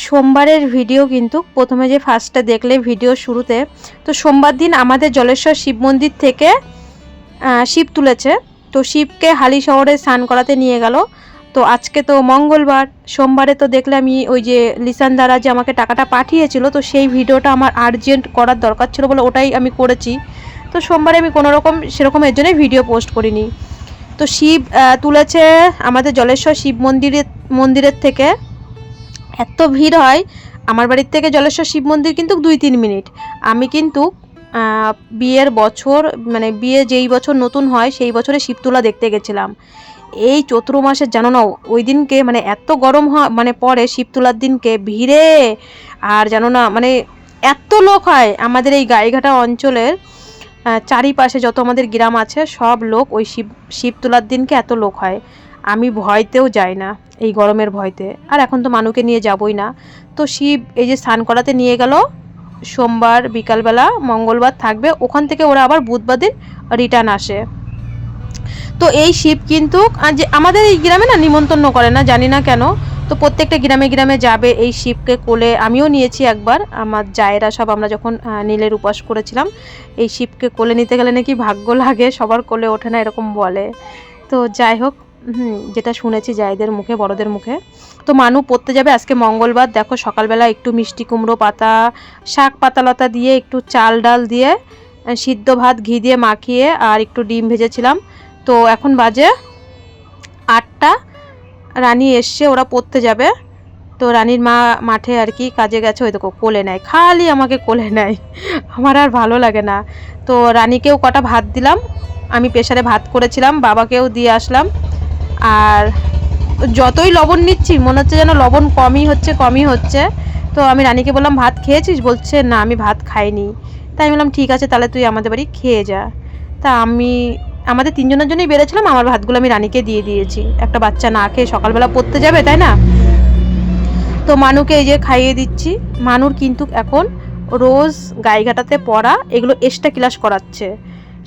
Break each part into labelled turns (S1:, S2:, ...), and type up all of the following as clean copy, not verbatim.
S1: সোমবারের ভিডিও কিন্তু প্রথমে যে ফার্স্টে দেখলে ভিডিও শুরুতে, তো সোমবার দিন আমাদের জলেশ্বর শিব মন্দির থেকে শিব তুলেছে। তো শিবকে হালি শহরে স্নান করাতে নিয়ে গেল। তো আজকে তো মঙ্গলবার, সোমবারে তো দেখলে আমি ওই যে লিসান দ্বারা যে আমাকে টাকাটা পাঠিয়েছিল, তো সেই ভিডিওটা আমার আর্জেন্ট করার দরকার ছিল বলে ওটাই আমি করেছি। তো সোমবারে আমি কোনো রকম সেরকম এর জন্যই ভিডিও পোস্ট করিনি। তো শিব তুলেছে আমাদের জলেশ্বর শিব মন্দিরের থেকে। এত ভিড় হয়, আমার বাড়ির থেকে জলেশ্বর শিব মন্দির কিন্তু 2-3 মিনিট। আমি কিন্তু বিয়ের বছর, মানে বিয়ে যেই বছর নতুন হয় সেই বছরে শিব তোলা দেখতে গেছিলাম। এই চৈত্র মাসের জানো না, ওই দিনকে মানে এত গরম হয়, মানে পরে শিব তোলার দিনকে ভিড়ে, আর জানো না মানে এত লোক হয় আমাদের এই গাইঘাটা অঞ্চলের চারিপাশে যত আমাদের গ্রাম আছে সব লোক ওই শিব তোলার দিনকে এত লোক হয়। আমি ভয়তেও যাই না এই গরমের ভয়তে, আর এখন তো মানুকে নিয়ে যাবই না। তো শিব এই যে স্নান করাতে নিয়ে গেল সোমবার বিকালবেলা, মঙ্গলবার থাকবে ওখান থেকে, ওরা আবার বুধবার দিন রিটার্ন আসে। তো এই শিব কিন্তু যে আমাদের এই গ্রামে না নিমন্ত্রণ করে না, জানি না কেন। তো প্রত্যেকটা গ্রামে গ্রামে যাবে এই শিবকে কোলে। আমিও নিয়েছি একবার, আমার জায়েরা সব আমরা যখন নীলের উপাস করেছিলাম। এই শিবকে কোলে নিতে গেলে নাকি ভাগ্য লাগে, সবার কোলে ওঠে না এরকম বলে। তো যাই হোক, যেটা শুনেছি জায়েদের মুখে, বড়দের মুখে। তো মানু পড়তে যাবে আজকে মঙ্গলবার। দেখো সকালবেলা একটু মিষ্টি কুমড়ো পাতা, শাক পাতা লতা দিয়ে, একটু চাল ডাল দিয়ে, সিদ্ধ ভাত ঘি দিয়ে মাখিয়ে, আর একটু ডিম ভেজেছিলাম। তো এখন বাজে 8টা। রানী এসছে, ওরা পড়তে যাবে। তো রানীর মা মাঠে আর কি কাজে গেছে, ওই দেখো কোলে নেয়, খালি আমাকে কোলে নেয়। আমার আর ভালো লাগে না। তো রানীকেও কটা ভাত দিলাম, আমি প্রেসারে ভাত করেছিলাম, বাবাকেও দিয়ে আসলাম। আর যতই লবণ নিচ্ছি মনে হচ্ছে যেন লবণ কমই হচ্ছে। তো আমি রানীকে বললাম ভাত খেয়েছিস, বলছে না আমি ভাত খাইনি। তাই আমি বললাম ঠিক আছে তাহলে তুই আমাদের বাড়ি খেয়ে যা। তা আমাদের 3 জনের জন্যই বেড়েছিলাম, আমার ভাতগুলো আমি রানীকে দিয়ে দিয়েছি। একটা বাচ্চা না খেয়ে সকালবেলা পড়তে যাবে, তাই না? তো মানুকে এই যে খাইয়ে দিচ্ছি। মানুর কিন্তু এখন রোজ গাইঘাটাতে পড়া, এগুলো এক্সট্রা ক্লাস করাচ্ছে।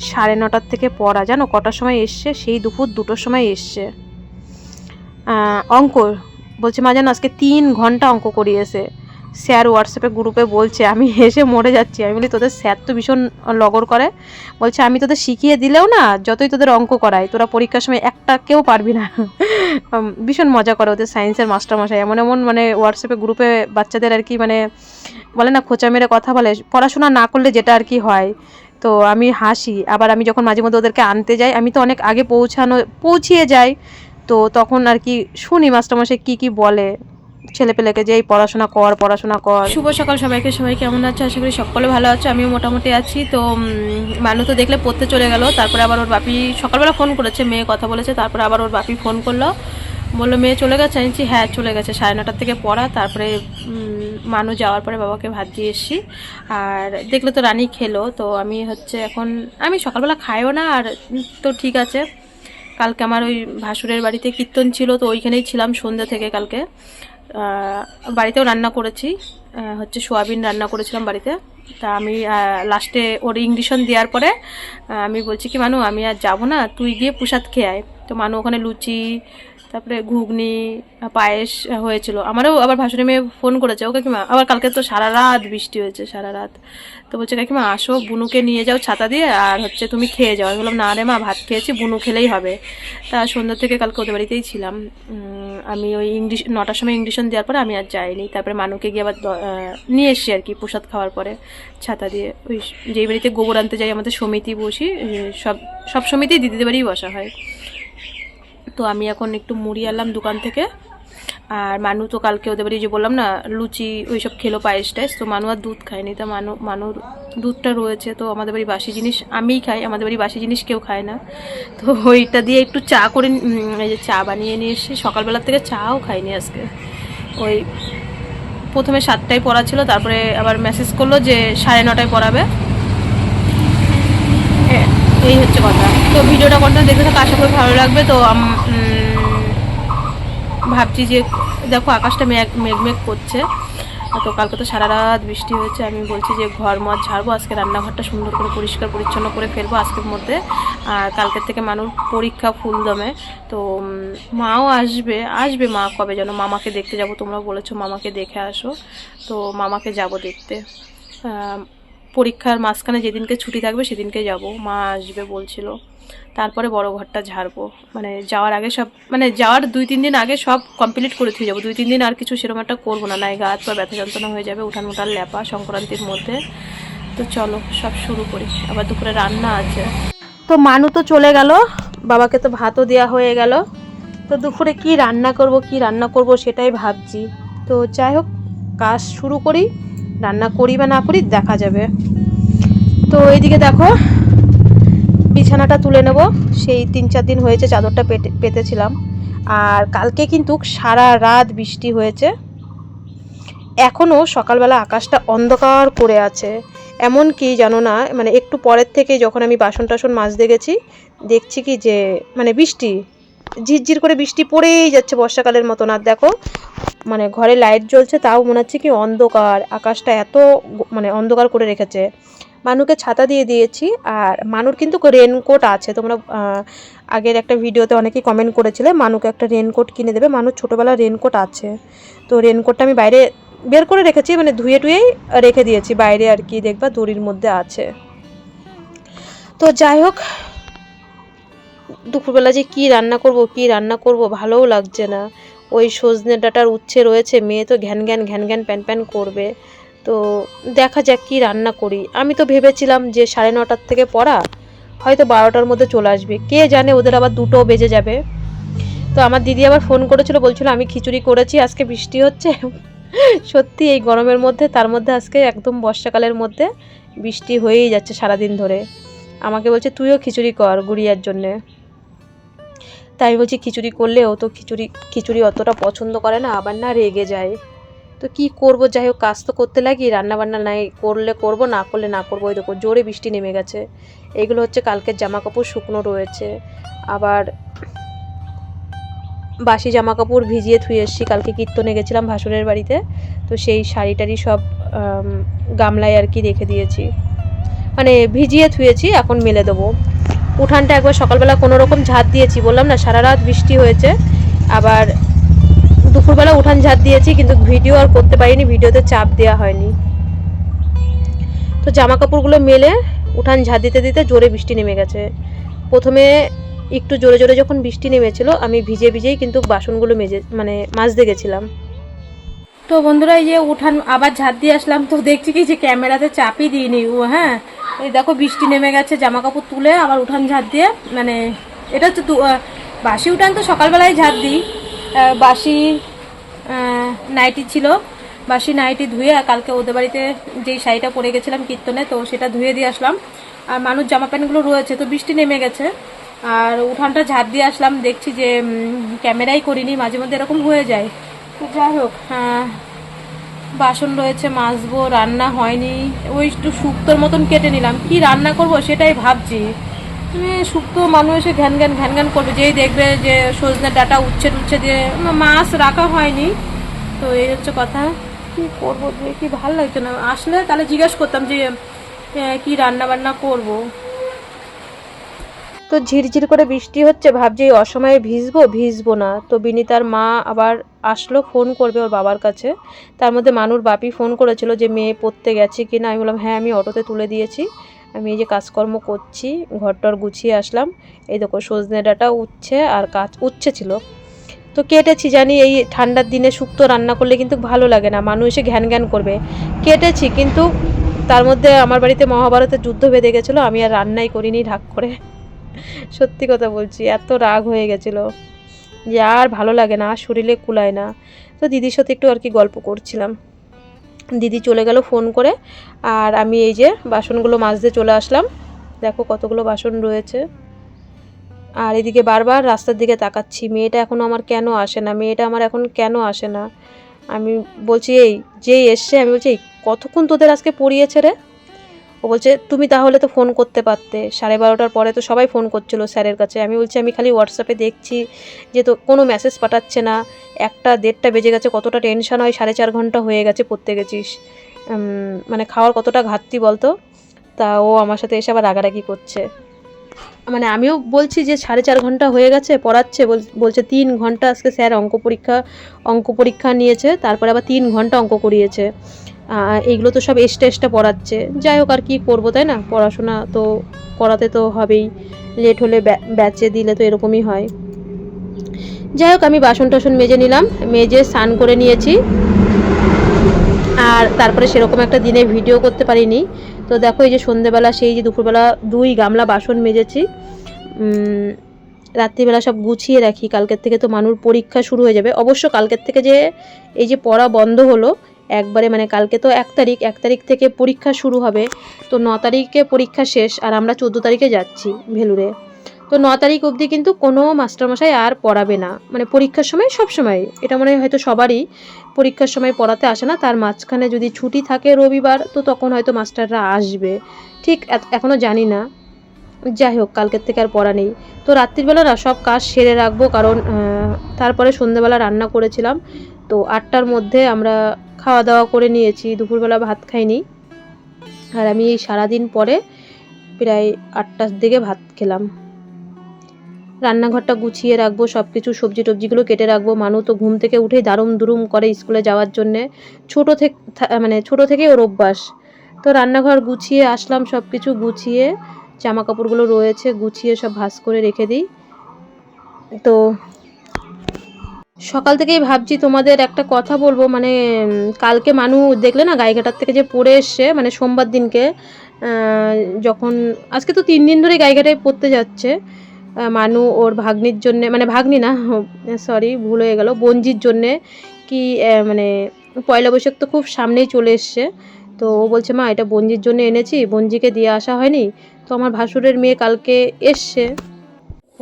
S1: 9:30 থেকে পড়া, জানো কটার সময় এসছে? সেই দুপুর 2টোর সময় এসছে। অঙ্ক বলছে মা যেন আজকে 3 ঘন্টা অঙ্ক করিয়েছে। স্যার হোয়াটসঅ্যাপে গ্রুপে বলছে, আমি হেসে মরে যাচ্ছি। আমি বলি তোদের স্যার তো ভীষণ লগর করে। বলছে আমি তোদের শিখিয়ে দিলেও না, যতই তোদের অঙ্ক করাই, তোরা পরীক্ষার সময় একটা কেউ পারবি না। ভীষণ মজা করে ওদের সায়েন্সের মাস্টারমশাই, এমন মানে হোয়াটসঅ্যাপে গ্রুপে বাচ্চাদের আর কি মানে বলে না, খোঁচা মেরে কথা বলে, পড়াশোনা না করলে যেটা আর কি হয়। তো আমি হাসি। আবার আমি যখন মাঝে মধ্যে ওদেরকে আনতে যাই, আমি তো অনেক আগে পৌঁছিয়ে যাই। তো তখন আর কি শুনি মাস্টারমশাই কি বলে ছেলেপেলেকে, যে এই পড়াশোনা কর। শুভ সকাল সবাইকে। সবাই কেমন আছে? আশা করি সকলে ভালো আছে, আমিও মোটামুটি আছি। তো মানু তো দেখলে পড়তে চলে গেল। তারপরে আবার ওর বাপি সকালবেলা ফোন করেছে, মেয়ে কথা বলেছে। তারপরে আবার ওর বাপি ফোন করলো, বললো মেয়ে চলে গেছে। আমি বলছি হ্যাঁ চলে গেছে, 9:30 থেকে পড়া। তারপরে মানু যাওয়ার পরে বাবাকে ভাত দিয়ে এসছি। আর দেখলে তো রানী খেলো। তো আমি এখন আমি সকালবেলা খাইও না। আর তো ঠিক আছে, কালকে আমার ওই ভাসুরের বাড়িতে কীর্তন ছিল, তো ওইখানেই ছিলাম সন্ধ্যা থেকে। কালকে বাড়িতেও রান্না করেছি, সোয়াবিন রান্না করেছিলাম বাড়িতে। তা আমি লাস্টে ওর ইংলিশন দেওয়ার পরে আমি বলছি কি মানু আমি আর যাবো না, তুই গিয়ে প্রসাদ খেয়ে আয়। তো মানু ওখানে লুচি, তারপরে ঘুগনি, পায়েস হয়েছিল। আমারও আবার ভাসুরি মেয়ে ফোন করেছে, ও কাকিমা আবার কালকে তো সারা রাত বৃষ্টি হয়েছে, সারা রাত। তো বলছে কাকিমা আসো, বুনুকে নিয়ে যাও ছাতা দিয়ে, আর তুমি খেয়ে যাও। আমি বললাম না রে মা, ভাত খেয়েছি, বুনু খেলেই হবে। তা সন্ধ্যা থেকে কালকে ওদের বাড়িতেই ছিলাম। আমি ওই 9টার সময় ইংলিশন দেওয়ার পরে আমি আর যাইনি। তারপরে মানুকে গিয়ে আবার নিয়ে এসছি আর কি প্রসাদ খাওয়ার পরে ছাতা দিয়ে। ওই যেই বাড়িতে গোবর আনতে যাই, আমাদের সমিতি বসি, সব সমিতি দিদিদের বাড়িই বসা হয়। তো আমি এখন একটু মুড়ি আনলাম দোকান থেকে। আর মানু তো কালকে ওদের বাড়ি যে বললাম না লুচি ওইসব খেলো, পায়েস টায়েস। তো মানু আর দুধ খায়নি। তা মানুর দুধটা রয়েছে। তো আমাদের বাড়ি বাসি জিনিস আমিই খাই, আমাদের বাড়ি বাসি জিনিস কেউ খায় না। তো ওইটা দিয়ে একটু চা করে, এই যে চা বানিয়ে নিয়ে এসেছি। সকালবেলার থেকে চাও খাইনি আজকে। ওই প্রথমে 7টায় পড়া ছিল, তারপরে আবার মেসেজ করলো যে 9:30টায় পড়াবে। এই হচ্ছে কথা। তো ভিডিওটা কন্টিনিউ দেখতে থাকো, আশা করি ভালো লাগবে। তো ভাবছি যে দেখো আকাশটা মেঘ করছে। তো কালকে তো সারা রাত বৃষ্টি হয়েছে। আমি বলছি যে ঘর মত ঝাড়বো, আজকে রান্নাঘরটা সুন্দর করে পরিষ্কার পরিচ্ছন্ন করে ফেলবো আজকের মধ্যে। আর কালকের থেকে মানুষ পরীক্ষা ফুলদমে, তো মাও আসবে মা কবে যেন মামাকে দেখতে যাব, তোমরা বলেছো মামাকে দেখে আসো, তো মামাকে যাব দেখতে। পরীক্ষার মাঝখানে যেদিনকে ছুটি থাকবে সেদিনকে যাব, মা আসবে বলছিল। তারপরে বড় ঘরটা ঝাড়বো, মানে যাওয়ার আগে সব, মানে যাওয়ার 2-3 দিন আগে সব কমপ্লিট করে দিয়ে যাবো। 2-3 দিন আর কিছু সেরকম একটা করবো না, নাই গা হাত পা ব্যথা যন্ত্রণা হয়ে যাবে, উঠান ল্যাপা সংক্রান্তির মধ্যে। তো চলো সব শুরু করি, আবার দুপুরে রান্না আছে। তো মানু তো চলে গেল, বাবাকে তো ভাতও দেওয়া হয়ে গেল। তো দুপুরে কি রান্না করব সেটাই ভাবছি। তো যাই হোক, কাজ শুরু করি, রান্না করি বা না করি দেখা যাবে। তো এইদিকে দেখো বিছানাটা তুলে নেব, সেই 3-4 দিন হয়েছে চাদরটা পেতেছিলাম। আর কালকে কিন্তু সারা রাত বৃষ্টি হয়েছে, এখনও সকালবেলা আকাশটা অন্ধকার করে আছে। এমন কি জানো না, মানে একটু পরের থেকে যখন আমি বাসন টাসন মাজতে গেছি দেখছি কি যে মানে বৃষ্টি ঝিরঝির করে বৃষ্টি পড়েই যাচ্ছে বর্ষাকালের মতন। আর দেখো মানে ঘরে লাইট জ্বলছে তাও মনে হচ্ছে কি অন্ধকার, আকাশটা এত মানে অন্ধকার করে রেখেছে। মানুকে ছাতা দিয়ে দিয়েছি, আর মানুর কিন্তু রেনকোট আছে। তোমরা আগের একটা ভিডিওতে অনেকেই কমেন্ট করেছিলে মানুকে একটা রেনকোট কিনে দেবে, মানুর ছোটোবেলার রেনকোট আছে। তো রেনকোটটা আমি বাইরে বের করে রেখেছি, মানে ধুয়ে টুয়েই রেখে দিয়েছি বাইরে আর কি, দেখবা দড়ির মধ্যে আছে। তো যাই হোক, দুপুরবেলা যে কি রান্না করব ভালোও লাগছে না। ওই সজনে ডাঁটার উচ্ছে রয়েছে, মেয়ে তো ঘ্যান ঘ্যান প্যান প্যান করবে। তো দেখা যাক কি রান্না করি। আমি তো ভেবেছিলাম যে 9:30 থেকে পড়া, হয়তো 12টার মধ্যে চলে আসবে, কে জানে ওদের আবার 2টো বেজে যাবে। তো আমার দিদি আবার ফোন করেছিল, বলছিল আমি খিচুড়ি করেছি, আজকে বৃষ্টি হচ্ছে। সত্যি এই গরমের মধ্যে, তার মধ্যে আজকে একদম বর্ষাকালের মধ্যে বৃষ্টি হয়েই যাচ্ছে সারাদিন ধরে। আমাকে বলছে তুইও খিচুড়ি কর গুড়িয়ার জন্যে। তাই আমি বলছি খিচুড়ি করলে ও তো খিচুড়ি অতটা পছন্দ করে না, আবার না রেগে যায়। তো কি করব, যাই হোক কাজ তো করতে লাগি, রান্নাবান্না নাই করলে করব, না করলে না করবো। ওই দেখো জোরে বৃষ্টি নেমে গেছে। এগুলো হচ্ছে কালকের জামা কাপড় শুকনো রয়েছে, আবার বাসি জামা কাপড় ভিজিয়ে ধুয়ে এসেছি, কালকে কীর্তনে গেছিলাম ভাসুরের বাড়িতে। তো সেই শাড়ি টাড়ি সব গামলায় আর কি রেখে দিয়েছি, মানে ভিজিয়ে ধুয়েছি, এখন মেলে দেবো। উঠানটা একবার সকালবেলা কোনো রকম ঝাঁট দিয়েছি, বললাম না সারা রাত বৃষ্টি হয়েছে। আবার দুপুরবেলা উঠান ঝাঁট দিয়েছি, কিন্তু ভিডিও আর করতে পারিনি, ভিডিওতে চাপ দেওয়া হয়নি। তো জামা কাপড়গুলো মেলে উঠান ঝাঁট দিতে দিতে জোরে বৃষ্টি নেমে গেছে। প্রথমে একটু জোরে জোরে যখন বৃষ্টি নেমেছিল আমি ভিজেই কিন্তু বাসনগুলো মাজতে গেছিলাম। তো বন্ধুরা এই যে উঠান আবার ঝাঁট দিয়ে আসলাম, তো দেখছি কি যে ক্যামেরাতে চাপই দিইনি। হ্যাঁ এই দেখো বৃষ্টি নেমে গেছে, জামা কাপড় তুলে আবার উঠান ঝাঁট দিয়ে, মানে এটা হচ্ছে বাসি উঠান তো সকালবেলায় ঝাঁট দিই। বাসি নাইটি ছিল, বাসি নাইটি ধুয়ে কালকে ওদের বাড়িতে যেই শাড়িটা পরে গেছিলাম কীর্তনে, তো সেটা ধুয়ে দিয়ে আসলাম। আর মানুষ জামা প্যান্টগুলো রয়েছে, তো বৃষ্টি নেমে গেছে আর উঠানটা ঝাঁট দিয়ে আসলাম। দেখছি যে ক্যামেরাই করিনি, মাঝে মধ্যে এরকম হয়ে যায়। তো যাই হোক, বাসন রয়েছে মাজবো, রান্না হয়নি, ওই একটু শুক্তোর মতন কেটে নিলাম। কি রান্না করব সেটাই ভাবছি। শুক্তো মানুষ এসে ঘ্যান ঘ্যান করবে, যেই দেখবে যে সজনে ডাঁটা উচ্ছে দিয়ে, মাছ রাখা হয়নি। তো এই হচ্ছে কথা, কি করবো যে কি ভালো লাগছে না। আসলে তাহলে জিজ্ঞেস করতাম যে কি রান্না বান্না করব। তো ঝিরঝির করে বৃষ্টি হচ্ছে, ভাবছি অসময়ে ভিজবো না। তো বিনিতার মা আবার আসলো, ফোন করবে ওর বাবার কাছে। তার মধ্যে মানুর বাপি ফোন করেছিল যে মেয়ে পড়তে গেছে কি না। আমি বললাম হ্যাঁ আমি অটোতে তুলে দিয়েছি, আমি এই যে কাজকর্ম করছি, ঘরটর গুছিয়ে আসলাম। এই দেখো সজনে ডাঁটা উচ্ছে ছিল, তো কেটেছি। জানি এই ঠান্ডার দিনে শুক্তো রান্না করলে কিন্তু ভালো লাগে না, মানুষ এসে ঘ্যান করবে। কেটেছি, কিন্তু তার মধ্যে আমার বাড়িতে মহাভারতের যুদ্ধ বেঁধে গেছিলো, আমি আর রান্নাই করিনি ঢাক করে। সত্যি কথা বলছি, এত রাগ হয়ে গেছিলো যে আর ভালো লাগে না, আর শরীরে কুলায় না। তো দিদির সাথে একটু আর কি গল্প করছিলাম, দিদি চলে গেল ফোন করে। আর আমি এই যে বাসনগুলো মাজতে চলে আসলাম, দেখো কতগুলো বাসন রয়েছে। আর এদিকে বারবার রাস্তার দিকে তাকাচ্ছি, মেয়েটা এখন আমার কেন আসে না। আমি বলছি এই যেই এসছে, আমি বলছি কতক্ষণ তোদের আজকে পড়িয়েছে রে। ও বলছে তুমি তাহলে তো ফোন করতে পারতে, 12:30টার পরে তো সবাই ফোন করছিল স্যারের কাছে। আমি বলছি আমি খালি হোয়াটসঅ্যাপে দেখছি যে তো কোনো মেসেজ পাঠাচ্ছে না, 1টা 1:30টা বেজে গেছে, কতটা টেনশন হয়, 4.5 ঘন্টা হয়ে গেছে পড়তে গেছিস, মানে খাওয়ার কতটা ঘাটতি বলতো। তা ও আমার সাথে এসে আবার রাগারাগি করছে। মানে আমিও বলছি যে 4.5 ঘন্টা হয়ে গেছে পড়াচ্ছে, বলছে 3 ঘন্টা আজকে স্যার অঙ্ক পরীক্ষা নিয়েছে, তারপরে আবার 3 ঘন্টা অঙ্ক করিয়েছে, এইগুলো তো সব এক্সট্রা পড়াচ্ছে। যাই হোক আর কি করবো, তাই না, পড়াশোনা তো করাতে তো হবেই, লেট হলে ব্যাচে দিলে তো এরকমই হয়। যাই হোক আমি বাসন টাসন মেজে নিলাম, মেজে স্নান করে নিয়েছি, আর তারপরে সেরকম একটা দিনে ভিডিও করতে পারিনি। তো দেখো এই যে সন্ধেবেলা সেই যে দুপুরবেলা 2 গামলা বাসন মেজেছি, রাত্রিবেলা সব গুছিয়ে রাখি, কালকের থেকে তো মানুর পরীক্ষা শুরু হয়ে যাবে। অবশ্য কালকের থেকে যে এই যে পড়া বন্ধ হলো একবারে, মানে কালকে তো 1 তারিখ থেকে পরীক্ষা শুরু হবে, তো 9 তারিখে পরীক্ষা শেষ, আর আমরা 14 তারিখে যাচ্ছি ভেলুরে। তো 9 তারিখ অবধি কিন্তু কোনো মাস্টারমশাই আর পড়াবে না, মানে পরীক্ষার সময় সব সময় এটা মনে হয় হয়তো সবারই পরীক্ষার সময় পড়াতে আসে না, তার মাঝখানে যদি ছুটি থাকে রবিবার তো তখন হয়তো মাস্টাররা আসবে, ঠিক এখনও জানি না। যাই হোক কালকের থেকে আর পড়া নেই। তো রাত্রিবেলা না সব কাজ সেরে রাখবো, কারণ তারপরে সন্ধ্যেবেলা রান্না করেছিলাম, তো 8টার মধ্যে আমরা খাওয়া দাওয়া করে নিয়েছি, দুপুরবেলা ভাত খাইনি। আর আমি এই সারাদিন পরে প্রায় 8টার দিকে ভাত খেলাম। রান্নাঘরটা গুছিয়ে রাখবো, সব কিছু সবজি টবজিগুলো কেটে রাখবো। মানু তো ঘুম থেকে উঠেই দারুম দুরুম করে স্কুলে যাওয়ার জন্যে, ছোটো থেকেই ওর অভ্যাস। তো রান্নাঘর গুছিয়ে আসলাম, সব কিছু গুছিয়ে, জামা কাপড়গুলো রয়েছে গুছিয়ে সব ভাঁজ করে রেখে দিই। তো সকাল থেকেই ভাবছি তোমাদের একটা কথা বলবো, মানে কালকে মানু দেখলে না গাইঘাটার থেকে যে পড়ে এসছে, মানে সোমবার দিনকে, যখন আজকে তো 3 দিন ধরে গাইঘাটায় পড়তে যাচ্ছে। মানু ওর ভাগ্নির জন্যে, মানে ভাগ্নি না সরি ভুল হয়ে গেল, বঞ্জির জন্যে কি মানে পয়লা বৈশাখ তো খুব সামনেই চলে এসছে, তো ও বলছে মা এটা বঞ্জির জন্য এনেছি, বঞ্জিকে দিয়ে আসা হয়নি। তো আমার ভাসুরের মেয়ে কালকে এসছে,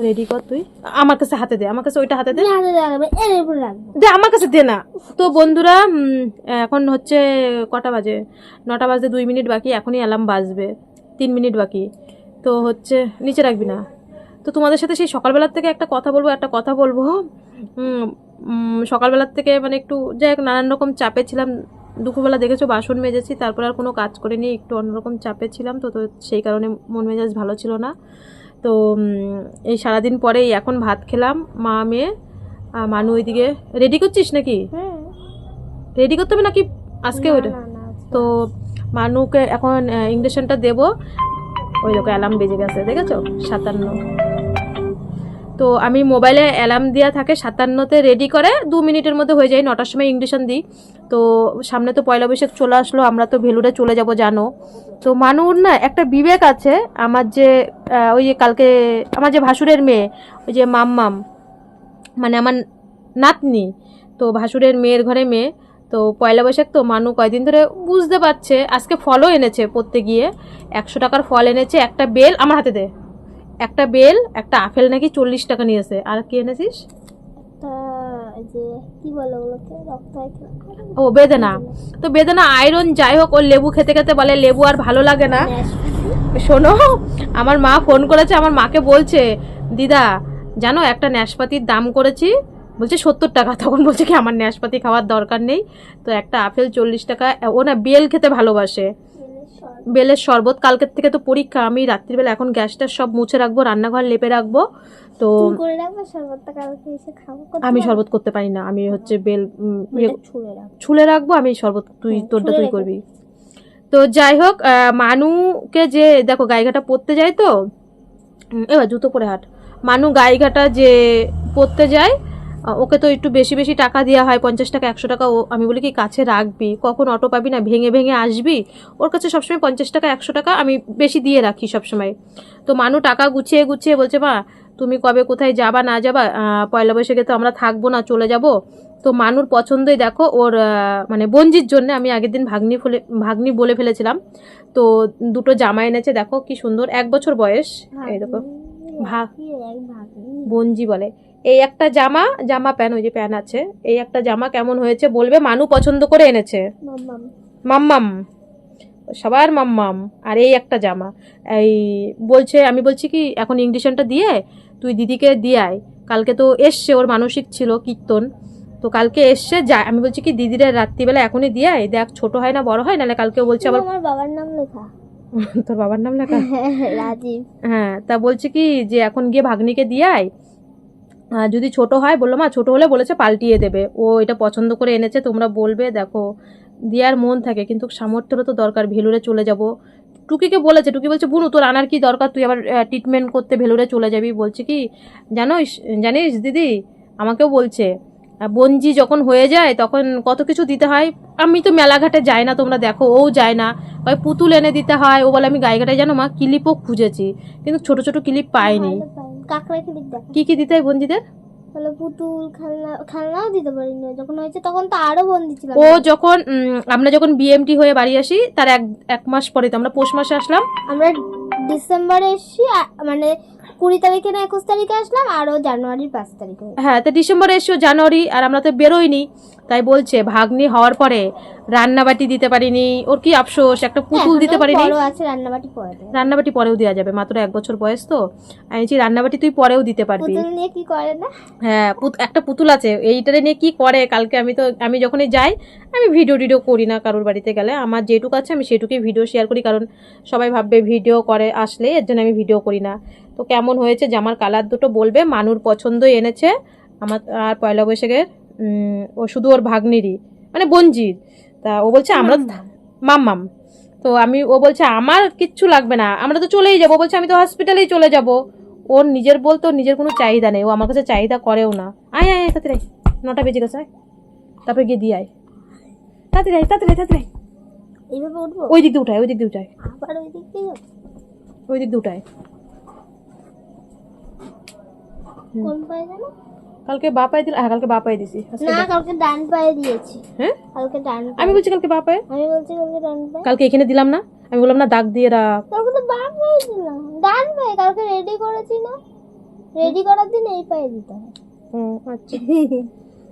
S1: রেডি কর তুই, আমার কাছে হাতে দে, আমার কাছে ওইটা হাতে দে, দে আমার কাছে দে না। তো বন্ধুরা এখন হচ্ছে কটা বাজে, 9টা বাজতে 2 মিনিট বাকি, এখনই অ্যালার্ম বাজবে, 3 মিনিট বাকি। তো হচ্ছে নিচে রাখবি না। তো তোমাদের সাথে সেই সকালবেলার থেকে একটা কথা বলবো। সকালবেলার থেকে মানে একটু যাই হোক নানান রকম চাপে ছিলাম। দুপুরবেলা দেখেছো বাসন মেজেছি, তারপর আর কোনো কাজ করিনি, একটু অন্যরকম চাপে ছিলাম, তো সেই কারণে মন মেজাজ ভালো ছিল না। তো এই সারাদিন পরেই এখন ভাত খেলাম মা মেয়ে। মানু ওইদিকে রেডি করছিস নাকি? রেডি করতে হবে নাকি আজকে ওইটা? তো মানুকে এখন ইঞ্জেকশনটা দেবো, ওই লোক অ্যালার্ম বেজে গেছে দেখেছো 57। তো আমি মোবাইলে অ্যালার্ম দেওয়া থাকে 57তে, রেডি করে 2 মিনিটের মধ্যে হয়ে যায়, 9টার সময় ইঞ্জেকশন দিই। তো সামনে তো পয়লা বৈশাখ চলে আসলো, আমরা তো ভেলুরে চলে যাব জানো। তো মানুর না একটা বিবেক আছে, আমার যে ওই যে কালকে আমার যে ভাসুরের মেয়ে, ওই যে মাম্মাম, মানে আমার নাতনি, তো ভাসুরের মেয়ের ঘরে মেয়ে। তো পয়লা বৈশাখ তো মানু কয়দিন ধরে বুঝতে পারছে, আজকে ফলও এনেছে পড়তে গিয়ে, 100 টাকার ফল এনেছে, একটা বেল, আমার হাতে দে, একটা বেল, একটা আপেল নাকি 40 টাকা নিয়েছে। আর কি এনেছিস? ও বেদানা, তো বেদানা আয়রন, যাই হোক ওর লেবু খেতে খেতে বলে লেবু আর ভালো লাগে না। শোনো আমার মা ফোন করেছে, আমার মাকে বলছে দিদা জানো একটা নাশপাতির দাম করেছি, বলছে 70 টাকা। তখন বলছে কি আমার নাশপাতি খাওয়ার দরকার নেই, তো একটা আপেল 40 টাকা। ও না বেল খেতে ভালোবাসে, বেলের শরবত। কালকের থেকে তো পরীক্ষা, আমি রাত্রিবেলা এখন গ্যাসটা সব মুছে রাখবো, রান্নাঘর লেপে রাখবো। তো আমি শরবত করতে পারি না, আমি হচ্ছে বেল ছুলে রাখবো, আমি শরবত তোরটা তুই করবি। তো যাই হোক মানুকে যে দেখো গাইঘাটা পড়তে যায়, তো এবার জুতো পরে হাট, মানু গাইঘাটা যে পড়তে যায়, ওকে তো একটু বেশি বেশি টাকা দেওয়া হয়, 50 টাকা 100 টাকা। আমি বলি কি কাছে রাখবি, কখন অটো পাবি না, ভেঙে ভেঙে আসবি, ওর কাছে সবসময় 50 টাকা 100 টাকা আমি বেশি দিয়ে রাখি সবসময়। তো মানু টাকা গুছিয়ে গুছিয়ে বলছে মা তুমি কবে কোথায় যাবা না যাবা, পয়লা বৈশাখে তো আমরা থাকবো না, চলে যাব। তো মানুর পছন্দই দেখো ওর মানে বঞ্জির জন্য আমি আগের দিন ভাগ্নি বলে ফেলেছিলাম, তো 2টো জামা এনেছে, দেখো কি সুন্দর, 1 বছর বয়স, এই দেখো বঞ্জি বলে। এই একটা জামা প্যান্ট, ওই যে প্যান্ট আছে, এই একটা জামা কেমন হয়েছে বলবে, মানু পছন্দ করে এনেছে, মাম্মাম। সবার মাম্মাম, আর এই একটা জামা। এই বলছে, আমি বলছি কি এখন ইংলিশনটা দিয়ে তুই দিদিকে দিয়ে আয়, কালকে তো এসছে, ওর মানসিক ছিল কীর্তন, তো কালকে এসছে যা, আমি বলছি কি দিদিরা রাত্রিবেলা এখনই দিয়ে আয়, দেখ ছোট হয় না বড় হয়, নাহলে কালকেও বলছে আবার
S2: আমার বাবার নাম লেখা।
S1: তোর বাবার নাম লেখা?
S2: রাজীব।
S1: হ্যাঁ, তা বলছে কি যে এখন গিয়ে ভাগ্নিকে দিয়ে আয়, যদি ছোট হয়, বললো মা ছোট হলে বলেছে পাল্টিয়ে দেবে, ও এটা পছন্দ করে এনেছে, তোমরা বলবে। দেখো দেওয়ার মন থাকে, কিন্তু সামর্থ্যেরও তো দরকার। ভেলুরে চলে যাব, টুকিকে বলেছে, টুকি বলছে বুনু তোর আনার কি দরকার, তুই আবার ট্রিটমেন্ট করতে ভেলুরে চলে যাবি। বলছে কি জানিস দিদি, আমাকেও বলছে বঞ্জি যখন হয়ে যায় তখন কত কিছু দিতে হয়। আমি তো মেলাঘাটে যাই না, তোমরা দেখো, ও যায় না, ওই পুতুল এনে দিতে হয়। ও বলে আমি গায়েঘাটে জানো মা ক্লিপও খুঁজেছি, কিন্তু ছোট ছোট ক্লিপ পাইনি।
S2: কাকড়া ক্লিপ দেখো
S1: কি কি দিতে হয় বঞ্জিদের?
S2: তাহলে পুতুল, খেলনাও দিতে পারিনি যখন হয়েছে, তখন তো আরো বন্দি ছিল।
S1: ও যখন আমরা যখন বিএমটি হয়ে বাড়ি আসি তার এক মাস পরে, তো আমরা পৌষ মাসে আসলাম,
S2: আমরা ডিসেম্বরে এসছি, মানে 20 তারিখে না 21 তারিখে আসলাম, আরো জানুয়ারির 5 তারিখে।
S1: হ্যাঁ, তো ডিসেম্বরে এসেও জানুয়ারি, আর আমরা তো বেরোইনি। তাই বলছে ভাগ্নি হওয়ার পরে রান্নাবাটি দিতে পারিনি, ওর কি আফসোস, একটা পুতুল দিতে পারিনি।
S2: বড় আছে, রান্নাবাটি পরে দেয়।
S1: রান্নাবাটি পরেও দেওয়া যাবে, মাত্র 1 বছর বয়স তো। আমি বলছি রান্নাবাটি তুই পরেও দিতে পারবি।
S2: পুতুল নিয়ে কি করে না?
S1: হ্যাঁ, একটা পুতুল আছে, এইটারে নিয়ে কি করে কালকে। আমি যখনই যাই, আমি ভিডিও করি না কারোর বাড়িতে গেলে, আমার যেটুকু আছে আমি সেটুকুই ভিডিও শেয়ার করি, কারণ সবাই ভাববে ভিডিও করে আসলে, এর জন্য আমি ভিডিও করি না। তো কেমন হয়েছে জামার কালার দুটো বলবে, মানুর পছন্দই এনেছে আমার। আর পয়লা বৈশাখের ও শুধু ওর ভাগ্নিরই, মানে বঞ্জির। তা ও বলছে আমরা মাম্মাম, তো ও বলছে আমার কিচ্ছু লাগবে না, আমরা তো চলেই যাবো। বলছে আমি তো হসপিটালেই চলে যাব। ওর নিজের বলতে ওর নিজের কোনো চাহিদা নেই, ও আমার কাছে চাহিদা করেও না। আয় আয় তাড়াতাড়ি, 9টা বেজে গেছে, তারপরে গিয়ে দিয়ে আয়, তাড়াতাড়ি।
S2: এইভাবে উঠবো?
S1: ওই দিক দিয়ে উঠায়,
S2: আবার ওই দিক দিয়ে
S1: উঠায়।
S2: কোন পায়ে জানো?
S1: কালকে বা পায়ে দিল। হ্যাঁ, কালকে বা পায়ে দিছি।
S2: না, কালকে ডান পায়ে দিয়েছি।
S1: হ্যাঁ,
S2: কালকে ডান পায়ে।
S1: আমি বলছি কালকে বা পায়ে।
S2: আমি বলছি কালকে ডান পায়ে।
S1: কালকে এখানে দিলাম না, আমি বললাম না দাগ দিয়ে রাখ।
S2: কালকে তো বাম পায়ে দিলাম, ডান পায়ে। কালকে রেডি করেছি না, রেডি করার দিন এই পায়ে দিতে হয়।
S1: আচ্ছা।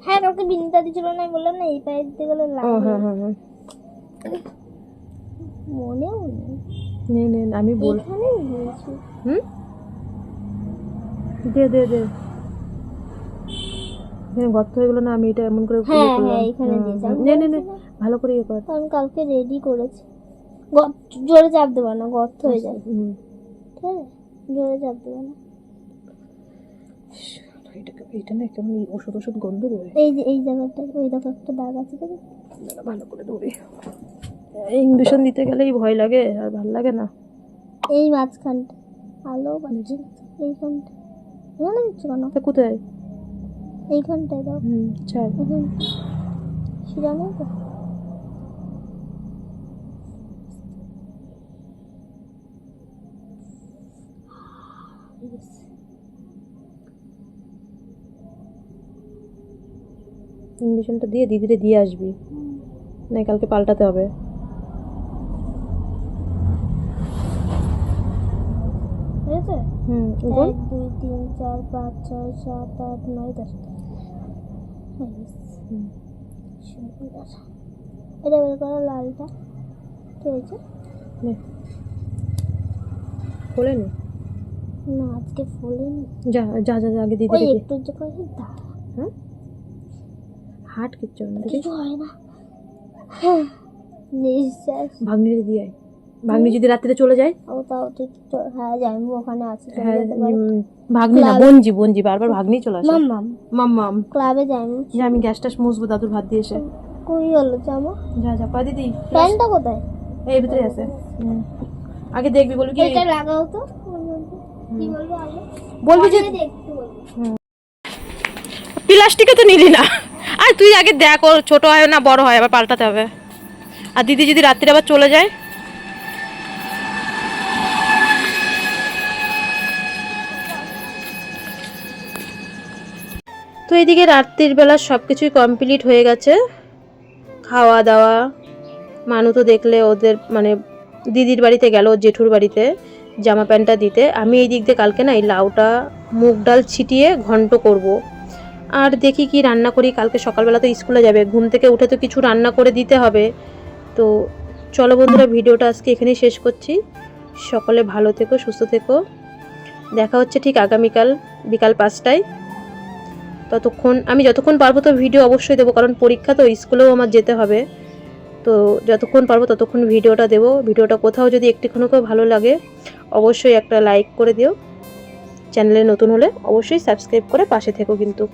S2: হ্যাঁ, কালকে বিনিতা দিছিল না, আমি বললাম না এই পায়ে দিতে গেলে লাগে।
S1: হ্যাঁ,
S2: মনেও নেই।
S1: নে আমি বল,
S2: এখানেই দিয়েছি।
S1: দে গর্ত হয়ে গেল না, আমি এটা এমন করে
S2: হ্যাঁ এখানে দিয়েছি।
S1: নে ভালো করে কর,
S2: কারণ কালকে রেডি করেছি। জোরে চাপ দেবো না, গর্ত হয়ে যায়। ঠিক আছে, জোরে চাপ দেবো না।
S1: এটা না কেমন ওষুধ গন্ধ বেরোয়।
S2: এই জায়গাটা, ওই দেখো একটা দাগ আছে,
S1: ভালো করে ধরে। ইঞ্জেকশন দিতে গেলেই ভয় লাগে, আর ভালো লাগে না।
S2: এই মাঝখানটা আলো বাজছে, এইখানটা এখানে দিচ্ছ কেন?
S1: কোথায়?
S2: এইখানটায় দাও।
S1: ছাড়,
S2: সেটা নেই তো।
S1: ইঞ্জেকশনটা দিয়ে দিদিরে দিয়ে আসবি, না কালকে পাল্টাতে হবে।
S2: ঠিক আছে। 1 2 3 4 5 6 7 8 9 10। এটা বের করো, লালটা। ঠিক আছে,
S1: খোলেনি
S2: না আজকে ফোলেনি।
S1: যা আগে দিদি
S2: ওই একটু যে করে দাও।
S1: হ্যাঁ, হাট কিচ্ছু না,
S2: কিছু হয় না। নিশ্বাস।
S1: ভাগ্নিরে দিয়ে আয়। ভাগ্নি যদি রাত্রে চলে যায়,
S2: ও তাও ঠিক। হ্যাঁ যাইবো, ওখানে আছে।
S1: হ্যাঁ, ভাগ্নি না বঞ্জি বারবার ভাগ্নি চলে আসে। মাম্মাম
S2: ক্লাবে যাইবো।
S1: যে আমি গ্যাসটা মুছবো দাদুর ভাত দিয়ে এসে।
S2: কই হলো জামা?
S1: যা পা দিদি।
S2: প্যান্টটা কোথায়?
S1: এই ভিতরে আছে। আগে দেখবি, বলবি কি
S2: এটা লাগাও তো। কি বলবো আগে?
S1: বলবি যে
S2: দেখতে বলবো।
S1: প্লাস্টিকে তো নিলি না, আর তুই আগে দেখ ওর ছোট হয় না বড় হয়, আবার পাল্টাতে হবে। আর দিদি যদি রাত্রে আবার চলে যায়, তো এদিকে রাত্রির বেলা সব কিছুই কমপ্লিট হয়ে গেছে, খাওয়া দাওয়া। মানু তো দেখলে ওদের মানে দিদির বাড়িতে গেল, জেঠুর বাড়িতে জামা প্যান্টটা দিতে। আমি এই দিক দিয়ে কালকে না এই লাউটা মুগ ডাল ছিটিয়ে ঘন্ট করব। আর দেখি কি রান্না করি, কালকে সকালবেলা তো স্কুলে যাবে, ঘুম থেকে উঠে তো কিছু রান্না করে দিতে হবে। তো চলো বন্ধুরা, ভিডিওটা আজকে এখানেই শেষ করছি। সকলে ভালো থেকো, সুস্থ থেকো। দেখা হচ্ছে ঠিক আগামীকাল বিকাল 5টায়। ততক্ষণ আমি যতক্ষণ পারবো তো ভিডিও অবশ্যই দেবো, কারণ পরীক্ষা তো, স্কুলেও আমার যেতে হবে। তো যতক্ষণ পারবো ততক্ষণ ভিডিওটা দেবো। ভিডিওটা কোথাও যদি একটুখানিও ভালো লাগে অবশ্যই একটা লাইক করে দিও। চ্যানেলে নতুন হলে অবশ্যই সাবস্ক্রাইব করে পাশে থেকো কিন্তু।